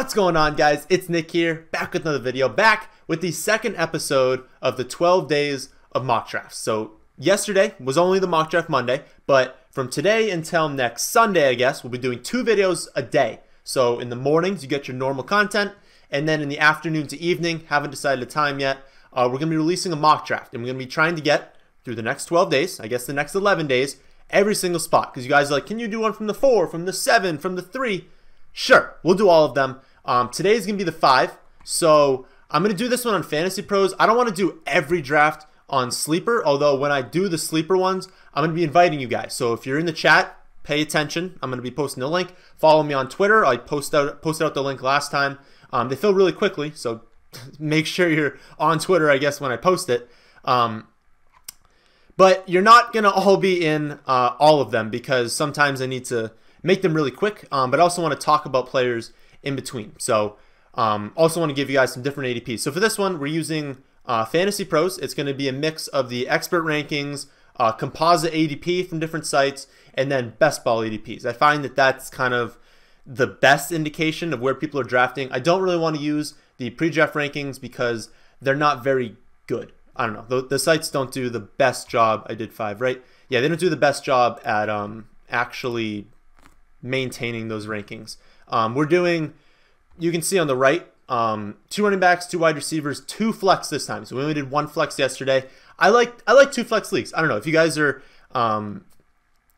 What's going on, guys? It's Nick here, back with another video, back with the second episode of the 12 days of mock drafts. So yesterday was only the mock draft Monday, but from today until next Sunday, I guess, we'll be doing 2 videos a day. So in the mornings, you get your normal content, and then in the afternoon to evening, haven't decided a time yet, we're going to be releasing a mock draft, and we're going to be trying to get through the next 12 days, I guess the next 11 days, every single spot. Because you guys are like, can you do one from the 4, from the 7, from the 3? Sure, we'll do all of them. Today's going to be the 5, so I'm going to do this one on Fantasy Pros. I don't want to do every draft on Sleeper, although when I do the Sleeper ones, I'm going to be inviting you guys. So if you're in the chat, pay attention. I'm going to be posting the link. Follow me on Twitter. I posted out the link last time. They fill really quickly, so make sure you're on Twitter, I guess, when I post it. But you're not going to all be in all of them because sometimes I need to make them really quick, but I also want to talk about players in between. So also want to give you guys some different ADPs. So for this one, we're using Fantasy Pros. It's going to be a mix of the expert rankings, composite ADP from different sites, and then best ball ADPs. I find that that's kind of the best indication of where people are drafting. I don't really want to use the pre-draft rankings because they're not very good. I don't know. The sites don't do the best job. I did 5, right? Yeah, they don't do the best job at actually maintaining those rankings. We're doing, you can see on the right, 2 running backs, 2 wide receivers, 2 flex this time. So we only did 1 flex yesterday. I like 2 flex leagues. I don't know if you guys are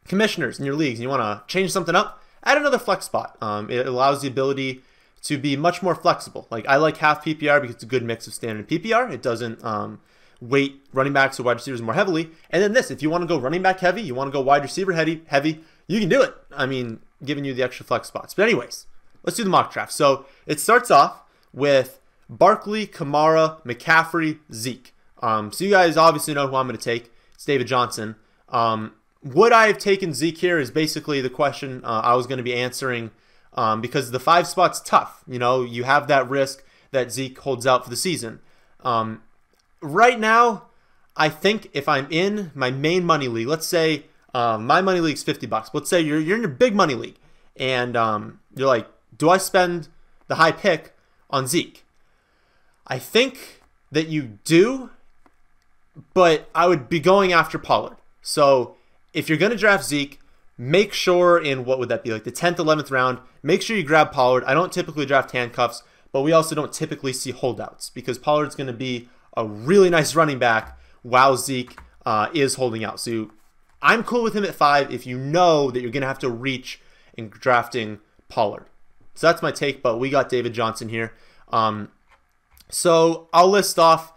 commissioners in your leagues and you want to change something up, add another flex spot. It allows the ability to be much more flexible. Like I like half PPR because it's a good mix of standard and PPR. It doesn't weight running backs or wide receivers more heavily. And then this, if you want to go running back heavy, you want to go wide receiver heavy, you can do it. I mean, giving you the extra flex spots. But anyways, let's do the mock draft. So it starts off with Barkley, Kamara, McCaffrey, Zeke. So you guys obviously know who I'm going to take. It's David Johnson. Would I have taken Zeke here is basically the question I was going to be answering because the 5 spot's tough. You know, you have that risk that Zeke holds out for the season. Right now, I think if I'm in my main money league, let's say my money league's $50. Let's say you're in your big money league, and you're like, do I spend the high pick on Zeke? I think that you do, but I would be going after Pollard. So if you're going to draft Zeke, make sure in, what would that be, like the 10th, 11th round, make sure you grab Pollard. I don't typically draft handcuffs, but we also don't typically see holdouts because Pollard's going to be a really nice running back while Zeke is holding out. So I'm cool with him at 5 if you know that you're going to have to reach in drafting Pollard. So that's my take, but we got David Johnson here. So I'll list off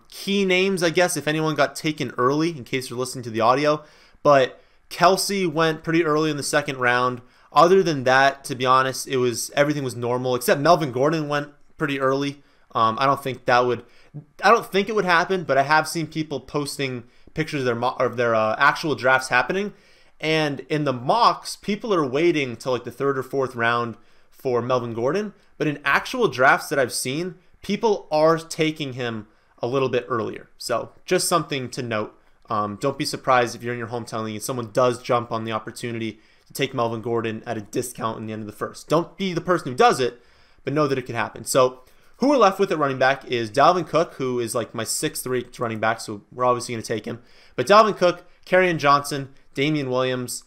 key names, I guess, if anyone got taken early, in case you're listening to the audio. But Kelsey went pretty early in the 2nd round. Other than that, to be honest, everything was normal, except Melvin Gordon went pretty early. I don't think it would happen, but I have seen people posting pictures of their actual drafts happening, and in the mocks, people are waiting till like the 3rd or 4th round for Melvin Gordon. But in actual drafts that I've seen, people are taking him a little bit earlier. So just something to note. Don't be surprised if you're in your hometown league and someone does jump on the opportunity to take Melvin Gordon at a discount in the end of the 1st. Don't be the person who does it, but know that it could happen. So who we're left with at running back is Dalvin Cook, who is like my 6th ranked running back, so we're obviously going to take him. But Dalvin Cook, Kerryon Johnson, Damian Williams,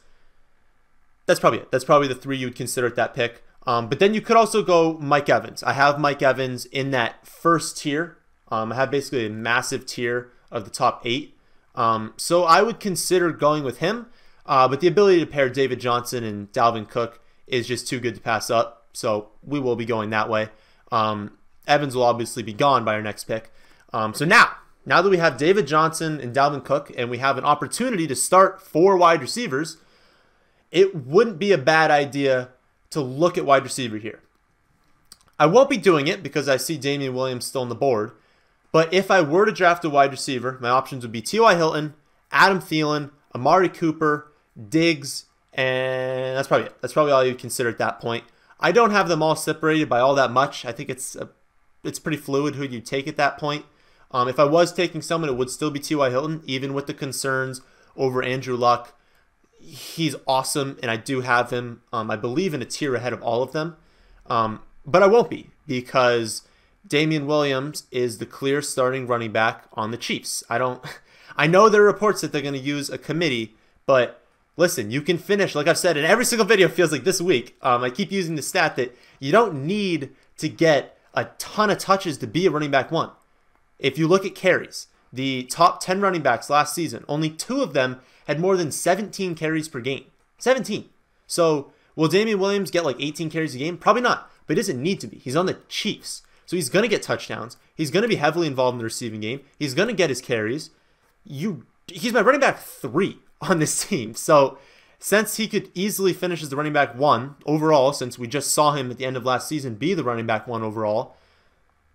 that's probably it. That's probably the 3 you'd consider at that pick. But then you could also go Mike Evans. I have Mike Evans in that 1st tier. I have basically a massive tier of the top 8. So I would consider going with him. But the ability to pair David Johnson and Dalvin Cook is just too good to pass up. So we will be going that way. Evans will obviously be gone by our next pick. So now that we have David Johnson and Dalvin Cook and we have an opportunity to start 4 wide receivers, it wouldn't be a bad idea to look at wide receiver here. I won't be doing it because I see Damian Williams still on the board. But if I were to draft a wide receiver, my options would be T.Y. Hilton, Adam Thielen, Amari Cooper, Diggs, and that's probably it. That's probably all you'd consider at that point. I don't have them all separated by all that much. I think it's pretty fluid who you take at that point. If I was taking someone, it would still be T.Y. Hilton, even with the concerns over Andrew Luck. He's awesome, and I do have him, I believe, in a tier ahead of all of them. But I won't be, because Damian Williams is the clear starting running back on the Chiefs. I know there are reports that they're going to use a committee, but listen, you can finish, like I've said in every single video, feels like this week. I keep using the stat that you don't need to get a ton of touches to be a running back one. If you look at carries, the top 10 running backs last season, only 2 of them had more than 17 carries per game. 17. So will Damian Williams get like 18 carries a game? Probably not, but he doesn't need to be. He's on the Chiefs. So he's going to get touchdowns. He's going to be heavily involved in the receiving game. He's going to get his carries. He's my running back 3 on this team. So since he could easily finish as the running back 1 overall, since we just saw him at the end of last season be the running back 1 overall,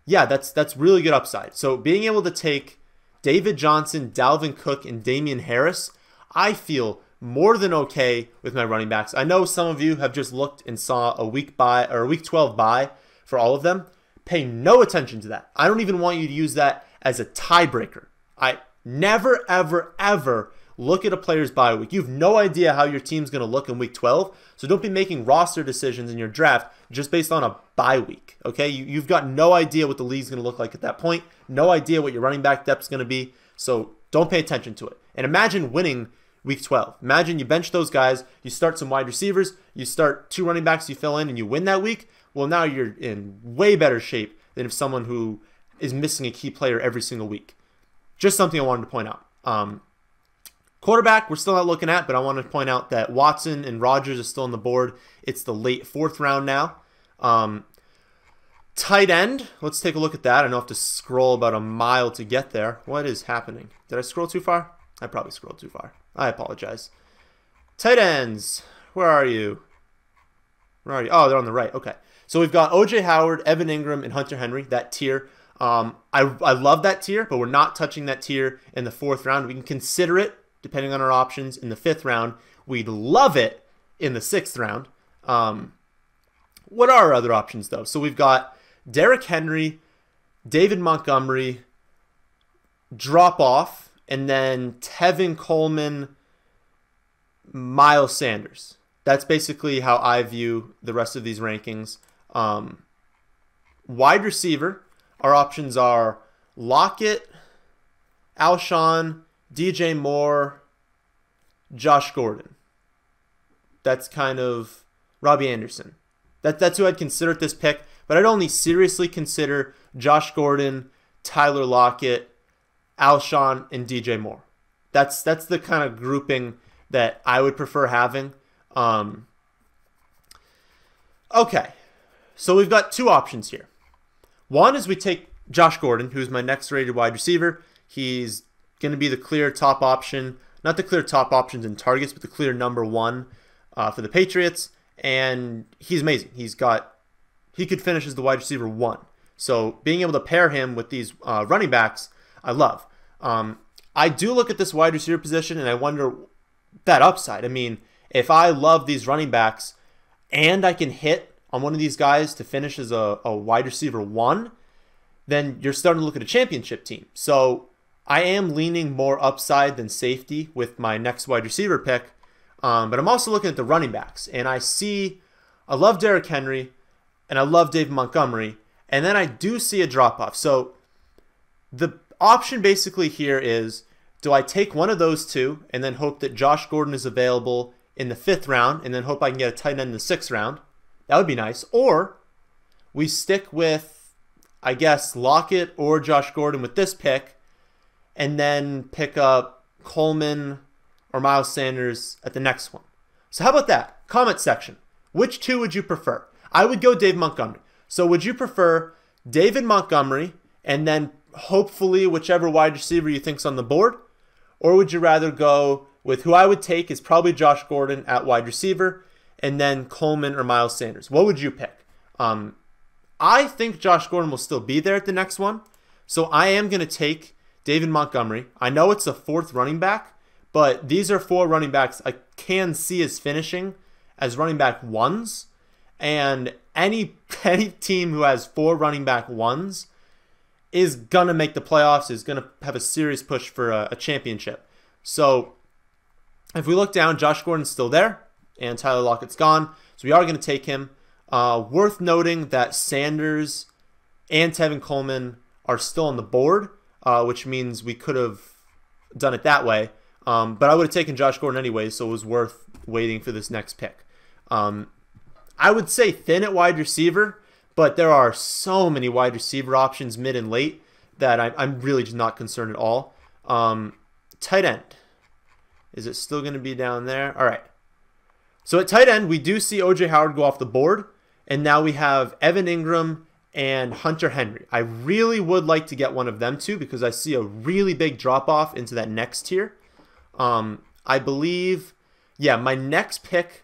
yeah, that's really good upside. So being able to take David Johnson, Dalvin Cook, and Damian Harris, I feel more than okay with my running backs. I know some of you have just looked and saw a week 12 bye for all of them. Pay no attention to that. I don't even want you to use that as a tiebreaker. I never, ever, ever look at a player's bye week. You have no idea how your team's going to look in week 12, so don't be making roster decisions in your draft just based on a bye week, okay? You've got no idea what the league's going to look like at that point, no idea what your running back depth's going to be, so don't pay attention to it. And imagine winning week 12. Imagine you bench those guys, you start some wide receivers, you start 2 running backs, you fill in, and you win that week. Well, now you're in way better shape than if someone who is missing a key player every single week. Just something I wanted to point out. Quarterback, we're still not looking at, but I want to point out that Watson and Rodgers are still on the board. It's the late 4th round now. Tight end, let's take a look at that. I know I have to scroll about a mile to get there. What is happening? Did I scroll too far? I probably scrolled too far. I apologize. Tight ends, where are you? Where are you? Oh, they're on the right. Okay. So we've got O.J. Howard, Evan Ingram, and Hunter Henry, that tier. I love that tier, but we're not touching that tier in the 4th round. We can consider it, depending on our options, in the 5th round. We'd love it in the 6th round. What are our other options, though? So we've got Derrick Henry, David Montgomery, drop off, and then Tevin Coleman, Miles Sanders. That's basically how I view the rest of these rankings. Wide receiver, our options are Lockett, Alshon, DJ Moore, Josh Gordon. That's kind of Robbie Anderson. That's who I'd consider at this pick, but I'd only seriously consider Josh Gordon, Tyler Lockett, Alshon, and DJ Moore. That's the kind of grouping that I would prefer having. Okay, so we've got 2 options here. One is we take Josh Gordon, who's my next rated wide receiver. He's going to be the clear top option, not the clear top options in targets, but the clear number 1 for the Patriots. And he's amazing. He could finish as the wide receiver 1. So being able to pair him with these running backs, I love. I do look at this wide receiver position and I wonder that upside. I mean, if I love these running backs and I can hit on one of these guys to finish as a wide receiver 1, then you're starting to look at a championship team. So I am leaning more upside than safety with my next wide receiver pick. But I'm also looking at the running backs. And I love Derrick Henry and I love David Montgomery. And then I do see a drop-off. So the option basically here is, do I take one of those 2 and then hope that Josh Gordon is available in the 5th round and then hope I can get a tight end in the 6th round? That would be nice. Or we stick with, I guess, Lockett or Josh Gordon with this pick and then pick up Coleman or Miles Sanders at the next one. So how about that? Comment section. Which 2 would you prefer? I would go Dave Montgomery. So would you prefer David Montgomery and then hopefully whichever wide receiver you think's on the board? Or would you rather go with who I would take is probably Josh Gordon at wide receiver and then Coleman or Miles Sanders? What would you pick? I think Josh Gordon will still be there at the next one. So I am going to take David Montgomery. I know it's a 4th running back, but these are 4 running backs I can see as finishing as running back 1s. And any team who has 4 running back 1s is going to make the playoffs, is going to have a serious push for a championship. So if we look down, Josh Gordon's still there, and Tyler Lockett's gone. So we are going to take him. Worth noting that Sanders and Tevin Coleman are still on the board, which means we could have done it that way. But I would have taken Josh Gordon anyway, so it was worth waiting for this next pick. I would say thin at wide receiver, but there are so many wide receiver options mid and late that I'm really just not concerned at all. Tight end. Is it still going to be down there? All right. So at tight end, we do see O.J. Howard go off the board, and now we have Evan Ingram and Hunter Henry. I really would like to get one of them too because I see a really big drop-off into that next tier. I believe, yeah, my next pick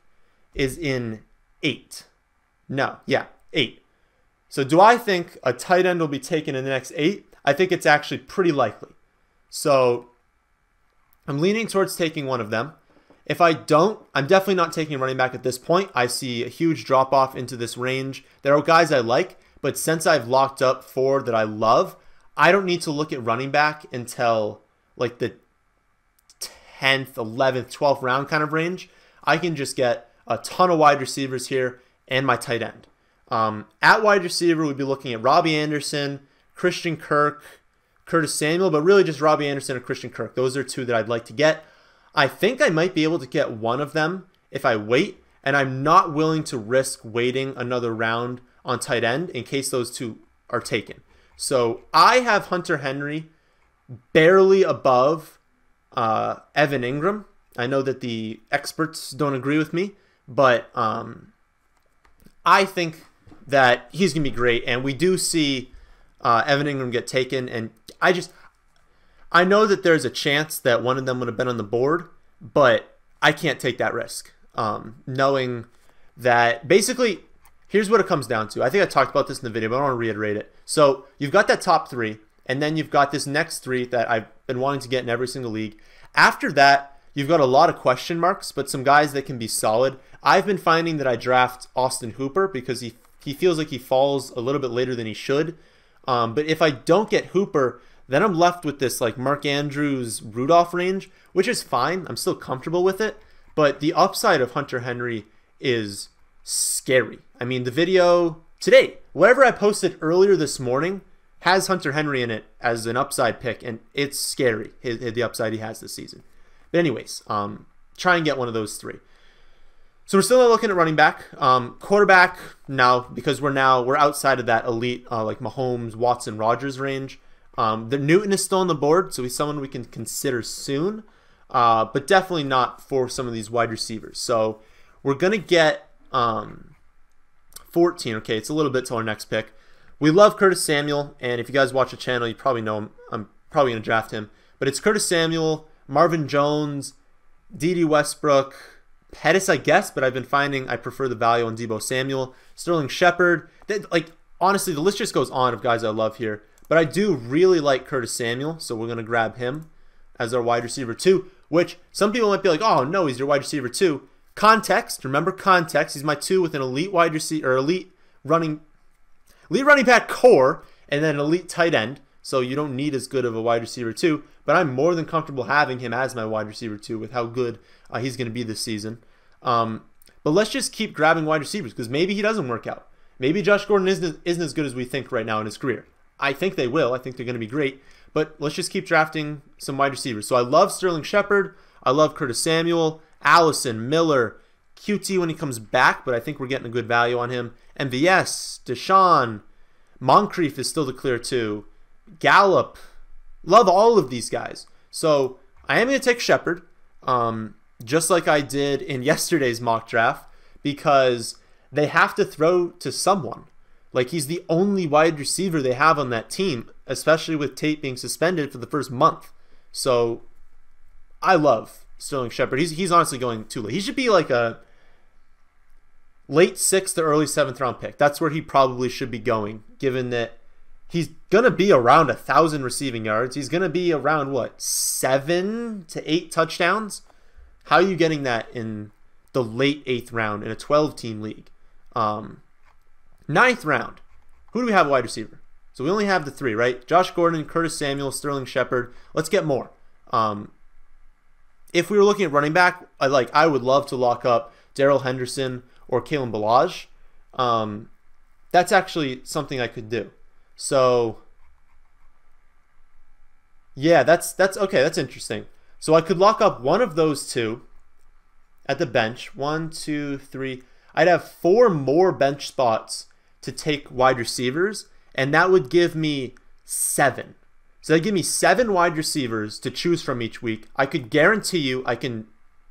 is in 8. No, yeah, 8. So do I think a tight end will be taken in the next 8? I think it's actually pretty likely. So I'm leaning towards taking one of them. If I don't, I'm definitely not taking a running back at this point. I see a huge drop-off into this range. There are guys I like, but since I've locked up 4 that I love, I don't need to look at running back until like the 10th, 11th, 12th round kind of range. I can just get a ton of wide receivers here and my tight end. At wide receiver, we'd be looking at Robbie Anderson, Christian Kirk, Curtis Samuel, but really just Robbie Anderson and Christian Kirk. Those are 2 that I'd like to get. I think I might be able to get one of them if I wait, and I'm not willing to risk waiting another round on tight end in case those 2 are taken. So I have Hunter Henry barely above Evan Ingram. I know that the experts don't agree with me, but I think that he's going to be great, and we do see Evan Ingram get taken, and I know that there's a chance that one of them would have been on the board, but I can't take that risk. Knowing that basically, here's what it comes down to. I think I talked about this in the video, but I want to reiterate it. So you've got that top 3, and then you've got this next 3 that I've been wanting to get in every single league. After that, you've got a lot of question marks, but some guys that can be solid. I've been finding that I draft Austin Hooper because he feels like he falls a little bit later than he should. But if I don't get Hooper, then I'm left with this like Mark Andrews Rudolph range, which is fine. I'm still comfortable with it. But the upside of Hunter Henry is scary. I mean, the video today, whatever I posted earlier this morning, has Hunter Henry in it as an upside pick, and it's scary, the upside he has this season. But anyways, try and get one of those 3. So we're still not looking at running back. Quarterback, no, because we're outside of that elite like Mahomes, Watson, Rodgers range. The Newton is still on the board, so he's someone we can consider soon, but definitely not for some of these wide receivers. So we're going to get 14. Okay, it's a little bit to our next pick. We love Curtis Samuel, and if you guys watch the channel, you probably know him. I'm probably going to draft him. But it's Curtis Samuel, Marvin Jones, D.D. Westbrook, Pettis, I guess, but I've been finding I prefer the value on Deebo Samuel, Sterling Shepard. Like, honestly, the list just goes on of guys I love here. But I do really like Curtis Samuel, so we're going to grab him as our wide receiver 2, which some people might be like, oh, no, he's your wide receiver 2. Context, remember context. He's my 2 with an elite wide receiver, or elite running back core, and then an elite tight end. So you don't need as good of a wide receiver 2, but I'm more than comfortable having him as my wide receiver 2 with how good he's going to be this season. But let's just keep grabbing wide receivers because maybe he doesn't work out. Maybe Josh Gordon isn't as good as we think right now in his career. I think they will. I think they're going to be great. But let's just keep drafting some wide receivers. So I love Sterling Shepard. I love Curtis Samuel, Allison, Miller, QT when he comes back, but I think we're getting a good value on him. MVS, Deshaun, Moncrief is still the clear 2. Gallup. Love all of these guys. So I am going to take Shepard, just like I did in yesterday's mock draft, because they have to throw to someone. Like, he's the only wide receiver they have on that team, especially with Tate being suspended for the first month. So I love Sterling Shepard. He's honestly going too late. He should be like a late 6th to early 7th round pick. That's where he probably should be going, given that he's going to be around 1,000 receiving yards. He's going to be around, what, 7 to 8 touchdowns? How are you getting that in the late 8th round in a 12-team league? 9th round. Who do we have a wide receiver? So we only have the 3, right? Josh Gordon, Curtis Samuel, Sterling Shepard. Let's get more. If we were looking at running back, I would love to lock up Darrell Henderson or Kalen Ballage. That's actually something I could do. So yeah, that's okay. That's interesting. So I could lock up one of those two at the bench. 1, 2, 3. I'd have 4 more bench spots to take wide receivers, and that would give me 7. So that'd give me 7 wide receivers to choose from each week. I could guarantee you I can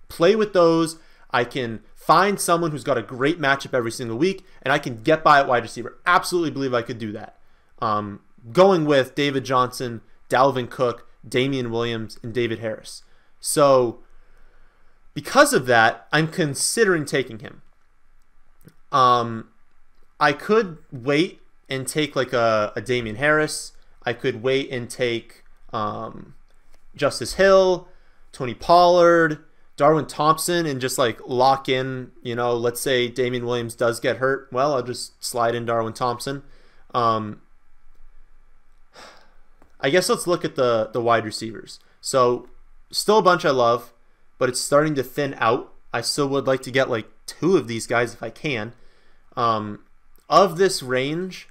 play with those. I can find someone who's got a great matchup every single week, and I can get by at wide receiver. Absolutely believe I could do that. Going with David Johnson, Dalvin Cook, Damian Williams, and David Harris. So because of that, I'm considering taking him. I could wait and take like a Damian Harris. I could wait and take Justice Hill, Tony Pollard, Darwin Thompson, and just like lock in, let's say Damian Williams does get hurt. Well, I'll just slide in Darwin Thompson. I guess let's look at the wide receivers. So still a bunch I love, but it's starting to thin out. I still would like to get like 2 of these guys if I can. Of this range,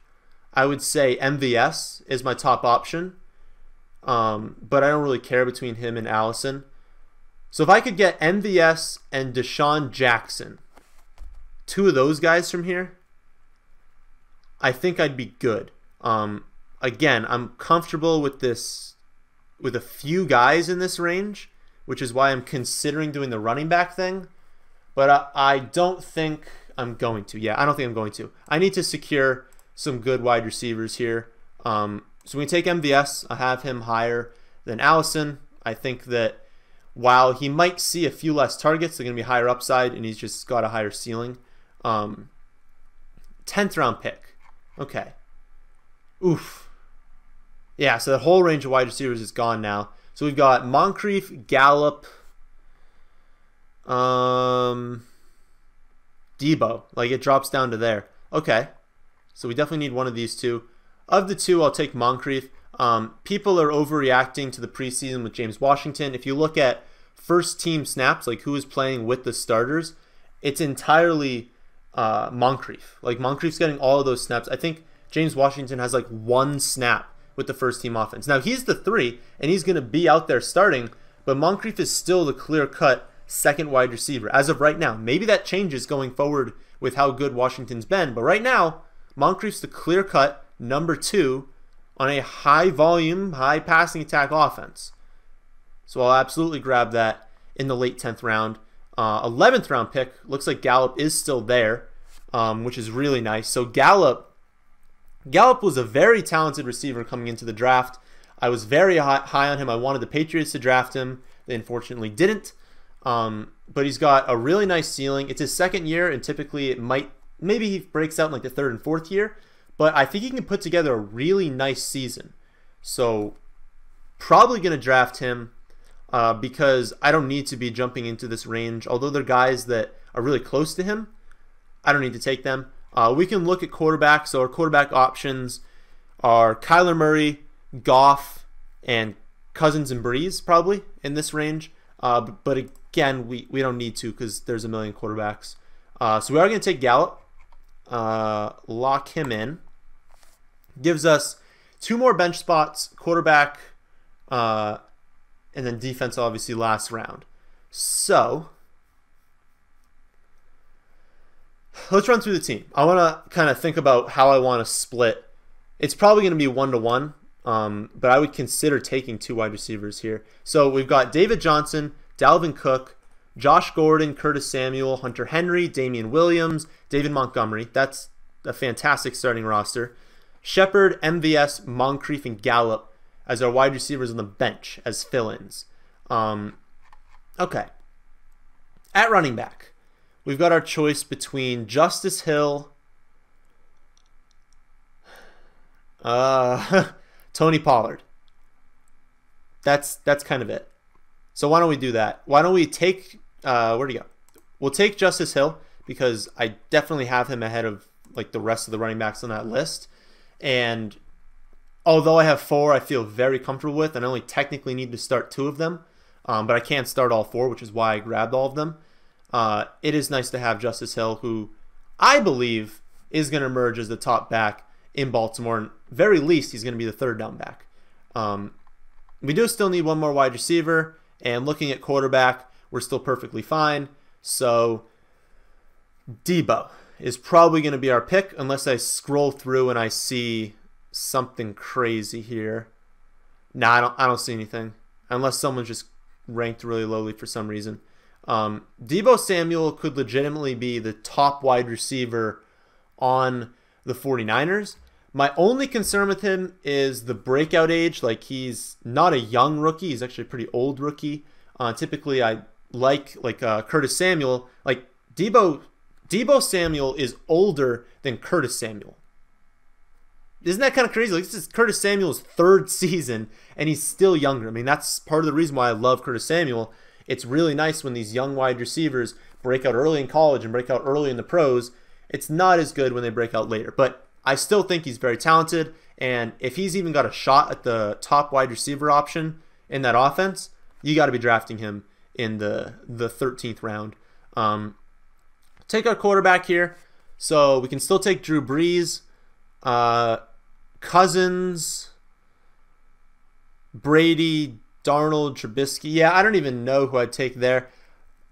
I would say MVS is my top option, but I don't really care between him and Allison. So if I could get MVS and Deshaun Jackson, 2 of those guys from here, I think I'd be good. Again, I'm comfortable with this, with a few guys in this range, which is why I'm considering doing the running back thing, but I don't think I'm going to. Yeah, I don't think I'm going to. I need to secure some good wide receivers here. So we take MVS. I have him higher than Allison. I think that while he might see a few less targets, they're going to be higher upside, and he's just got a higher ceiling. 10th round pick. Okay. Oof. Yeah, so the whole range of wide receivers is gone now. So we've got Moncrief, Gallup, Debo. Like, it drops down to there. Okay. So we definitely need one of these 2. Of the 2, I'll take Moncrief. People are overreacting to the preseason with James Washington. If you look at first team snaps, like who is playing with the starters, it's entirely Moncrief. Like, Moncrief's getting all of those snaps. I think James Washington has like 1 snap with the first team offense. Now, he's the 3, and he's going to be out there starting, but Moncrief is still the clear-cut second wide receiver as of right now. Maybe that changes going forward with how good Washington's been, but right now, Moncrief's the clear-cut number 2 on a high-volume, high-passing attack offense. So I'll absolutely grab that in the late 10th round. 11th round pick, looks like Gallup is still there, which is really nice. So Gallup was a very talented receiver coming into the draft. I was very high on him. I wanted the Patriots to draft him. They unfortunately didn't. But he's got a really nice ceiling. It's his 2nd year, and typically maybe he breaks out in like the 3rd and 4th year. But I think he can put together a really nice season. So probably going to draft him because I don't need to be jumping into this range. Although they're guys that are really close to him, I don't need to take them. We can look at quarterbacks. So our quarterback options are Kyler Murray, Goff, and Cousins and Breeze probably in this range. But again, we don't need to because there's a million quarterbacks. So we are going to take Gallup, lock him in. Gives us 2 more bench spots, quarterback, and then defense obviously last round. So let's run through the team. I want to kind of think about how I want to split. It's probably going to be 1-to-1, but I would consider taking 2 wide receivers here. So we've got David Johnson, Dalvin Cook, Josh Gordon, Curtis Samuel, Hunter Henry, Damian Williams, David Montgomery. That's a fantastic starting roster. Shepard, MVS, Moncrief, and Gallup as our wide receivers on the bench as fill-ins. Okay. At running back, we've got our choice between Justice Hill, Tony Pollard. That's kind of it. So why don't we do that? Why don't we take where'd he go? We'll take Justice Hill because I definitely have him ahead of like the rest of the running backs on that list. And although I have 4 I feel very comfortable with, and I only technically need to start 2 of them, but I can't start all 4, which is why I grabbed all of them. It is nice to have Justice Hill, who I believe is going to emerge as the top back in Baltimore. And very least, he's going to be the third down back. We do still need one more wide receiver. And looking at quarterback, we're still perfectly fine. So Debo is probably going to be our pick unless I scroll through and I see something crazy here. Nah, I don't see anything. Unless someone's just ranked really lowly for some reason. Debo Samuel could legitimately be the top wide receiver on the 49ers. My only concern with him is the breakout age. Like, he's not a young rookie. He's actually a pretty old rookie. Typically, I like Curtis Samuel. Like, Debo Samuel is older than Curtis Samuel. Isn't that kind of crazy? Like, this is Curtis Samuel's third season, and he's still younger. I mean, that's part of the reason why I love Curtis Samuel. It's really nice when these young wide receivers break out early in college and break out early in the pros. It's not as good when they break out later. But I still think he's very talented, and if he's even got a shot at the top wide receiver option in that offense, you got to be drafting him in the 13th round. Take our quarterback here. So we can still take Drew Brees, Cousins, Brady, Darnold, Trubisky. Yeah, I don't even know who I'd take there.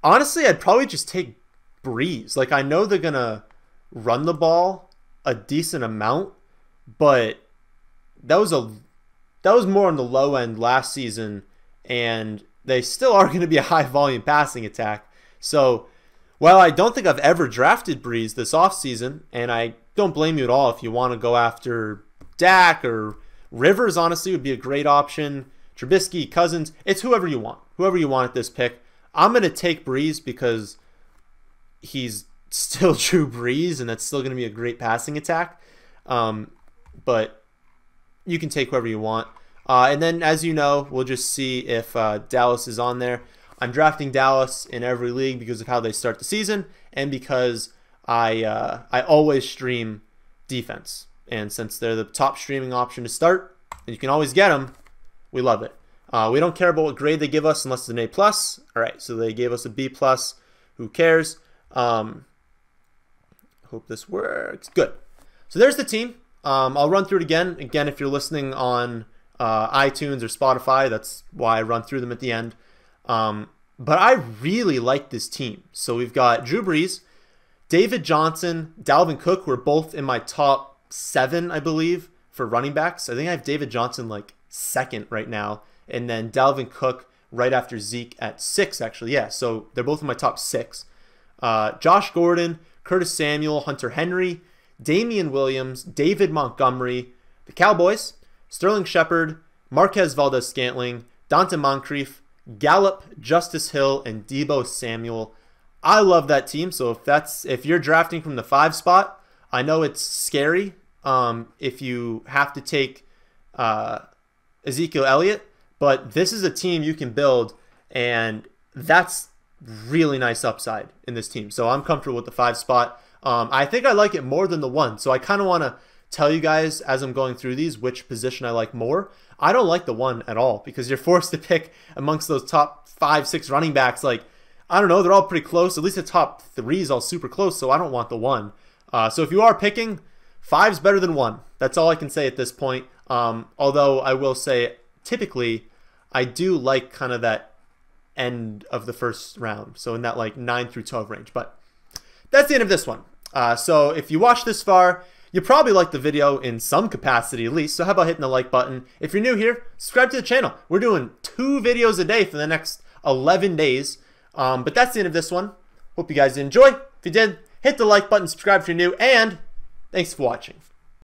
Honestly, I'd probably just take Brees. Like, I know they're going to run the ball a decent amount, but that was more on the low end last season, and they still are going to be a high volume passing attack. So while I don't think I've ever drafted Brees this offseason, and I don't blame you at all if you want to go after Dak or Rivers, honestly, would be a great option. Trubisky, Cousins, it's whoever you want at this pick. I'm going to take Brees because he's still Drew Brees, and that's still going to be a great passing attack. But you can take whoever you want. And then, as you know, we'll just see if Dallas is on there. I'm drafting Dallas in every league because of how they start the season, and because I always stream defense. And since they're the top streaming option to start, and you can always get them, we love it. We don't care about what grade they give us unless it's an A+. All right, so they gave us a B+. Who cares? Hope this works. Good. So there's the team. I'll run through it again. Again, if you're listening on iTunes or Spotify, that's why I run through them at the end. But I really like this team. So we've got Drew Brees, David Johnson, Dalvin Cook, who are both in my top 7, I believe, for running backs. I think I have David Johnson like second right now, and then Dalvin Cook right after Zeke at 6, actually. Yeah, so they're both in my top 6. Josh Gordon, Curtis Samuel, Hunter Henry, Damian Williams, David Montgomery, the Cowboys, Sterling Shepard, Marquez Valdes-Scantling, Dante Moncrief, Gallup, Justice Hill, and Debo Samuel. I love that team. So if you're drafting from the 5 spot, I know it's scary if you have to take Ezekiel Elliott, but this is a team you can build, and that's really nice upside in this team. So I'm comfortable with the 5 spot. I think I like it more than the 1. So I kind of want to tell you guys as I'm going through these which position I like more. I don't like the 1 at all because you're forced to pick amongst those top 5, 6 running backs. Like, I don't know, they're all pretty close. At least the top 3 is all super close, so I don't want the 1. So if you are picking, 5's better than 1. That's all I can say at this point. Although I will say, typically, I do like kind of that end of the first round. So in that like 9 through 12 range. But that's the end of this one. So if you watched this far, you probably liked the video in some capacity at least. So how about hitting the like button? If you're new here, subscribe to the channel. We're doing 2 videos a day for the next 11 days. But that's the end of this one. Hope you guys enjoy. If you did, hit the like button, subscribe if you're new, and thanks for watching.